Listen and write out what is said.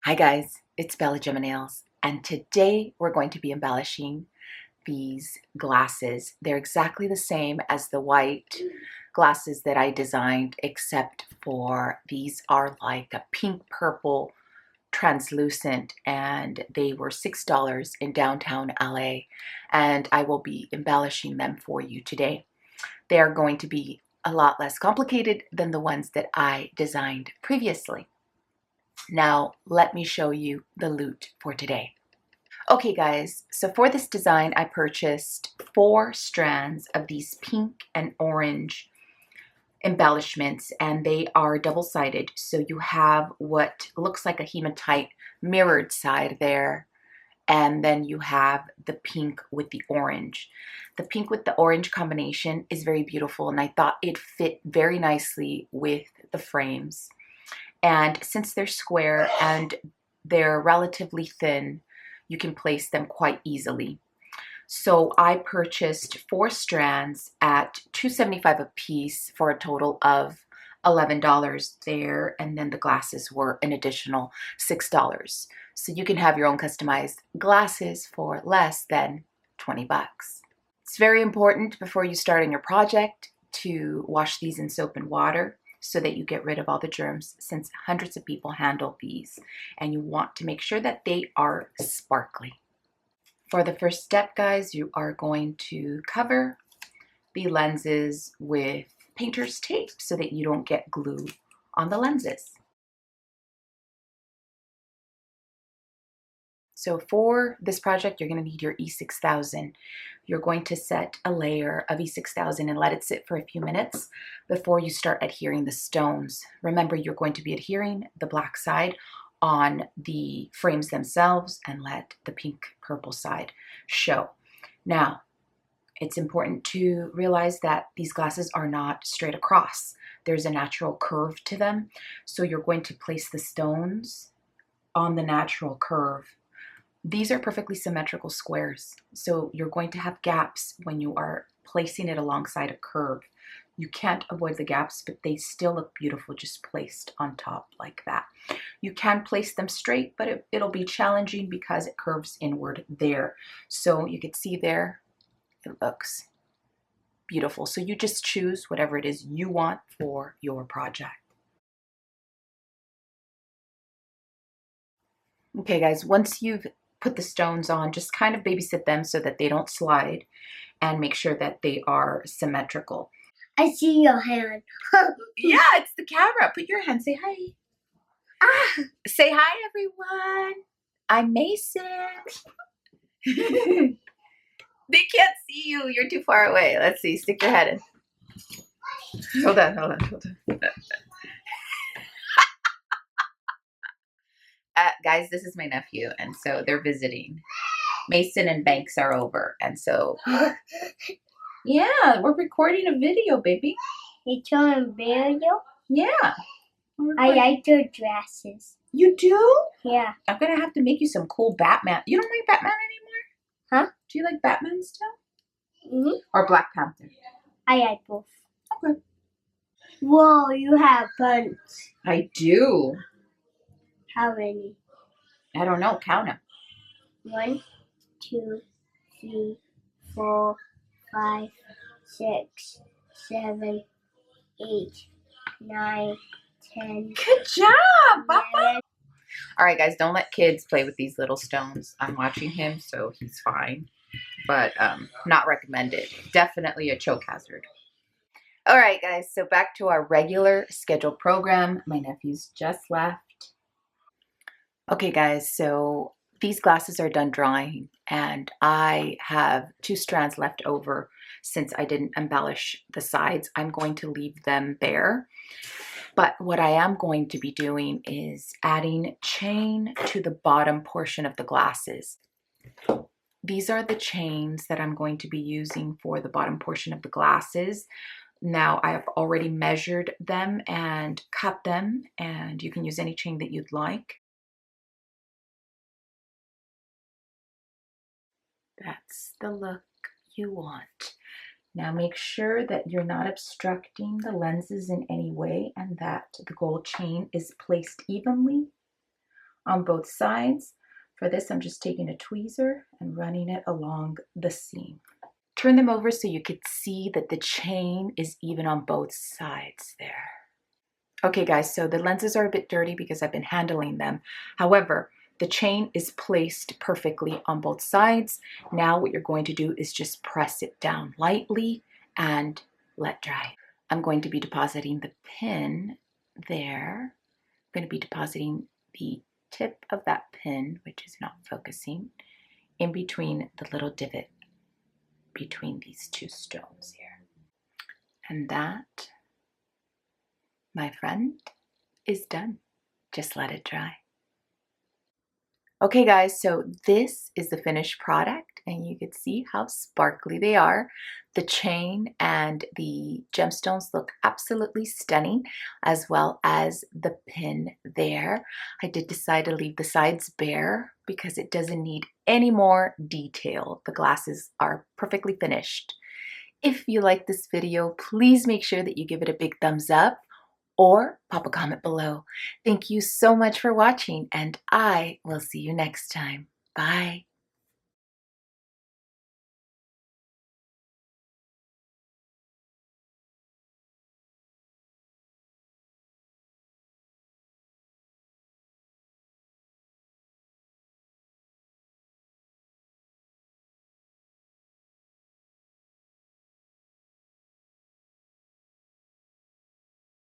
Hi guys, it's BellaGemaNails, and today we're going to be embellishing these glasses. They're exactly the same as the white glasses that I designed, except for these are like a pink purple translucent, and they were $6 in downtown LA, and I will be embellishing them for you today. They are going to be a lot less complicated than the ones that I designed previously. Now, let me show you the loot for today. Okay guys, so for this design, I purchased 4 strands of these pink and orange embellishments, and they are double-sided. So you have what looks like a hematite mirrored side there, and then you have the pink with the orange. The pink with the orange combination is very beautiful, and I thought it fit very nicely with the frames. And since they're square and they're relatively thin, you can place them quite easily. So I purchased 4 strands at $2.75 a piece for a total of $11 there, and then the glasses were an additional $6. So you can have your own customized glasses for less than 20 bucks. It's very important before you start on your project to wash these in soap and water, so that you get rid of all the germs, since hundreds of people handle these, and you want to make sure that they are sparkly. For the first step, guys, you are going to cover the lenses with painter's tape so that you don't get glue on the lenses. So for this project, you're going to need your E6000. You're going to set a layer of E6000 and let it sit for a few minutes before you start adhering the stones. Remember, you're going to be adhering the black side on the frames themselves and let the pink purple side show. Now, it's important to realize that these glasses are not straight across. There's a natural curve to them. So you're going to place the stones on the natural curve. These are perfectly symmetrical squares, so you're going to have gaps when you are placing it alongside a curve. You can't avoid the gaps, but they still look beautiful just placed on top like that. You can place them straight, but it'll be challenging because it curves inward there. So you can see there, it looks beautiful. So you just choose whatever it is you want for your project. Okay guys, once you've put the stones on, just kind of babysit them so that they don't slide, and make sure that they are symmetrical. I see your hand. Yeah, it's the camera. Put your hand. Say hi. Ah. Say hi, everyone. I'm Mason. They can't see you. You're too far away. Let's see. Stick your head in. Hold on. Guys, this is my nephew, and so they're visiting. Mason and Banks are over, and so yeah, we're recording a video, baby. You're showing video? Yeah. I like your dresses. You do? Yeah. I'm gonna have to make you some cool Batman. You don't like Batman anymore? Huh? Do you like Batman still? Mm-hmm. Or Black Panther? I like both. Okay. Whoa, you have buns. I do. How many? I don't know. Count them. 1, 2, 3, 4, 5, 6, 7, 8, 9, 10. Good job, Papa. 11. All right, guys, don't let kids play with these little stones. I'm watching him, so he's fine. But not recommended. Definitely a choke hazard. All right, guys, so back to our regular scheduled program. My nephew's just left. Okay, guys, so these glasses are done drying, and I have 2 strands left over since I didn't embellish the sides. I'm going to leave them there. But what I am going to be doing is adding chain to the bottom portion of the glasses. These are the chains that I'm going to be using for the bottom portion of the glasses. Now, I have already measured them and cut them, and you can use any chain that you'd like. That's the look you want. Now make sure that you're not obstructing the lenses in any way, and that the gold chain is placed evenly on both sides. For this, I'm just taking a tweezer and running it along the seam. Turn them over so you could see that the chain is even on both sides there. Okay guys, so the lenses are a bit dirty because I've been handling them. However, the chain is placed perfectly on both sides. Now what you're going to do is just press it down lightly and let dry. I'm going to be depositing the pin there. I'm going to be depositing the tip of that pin, which is not focusing, in between the little divot between these two stones here. And that, my friend, is done. Just let it dry. Okay guys, so this is the finished product and you can see how sparkly they are. The chain and the gemstones look absolutely stunning, as well as the pin there. I did decide to leave the sides bare because it doesn't need any more detail. The glasses are perfectly finished. If you like this video, please make sure that you give it a big thumbs up or pop a comment below. Thank you so much for watching, and I will see you next time. Bye.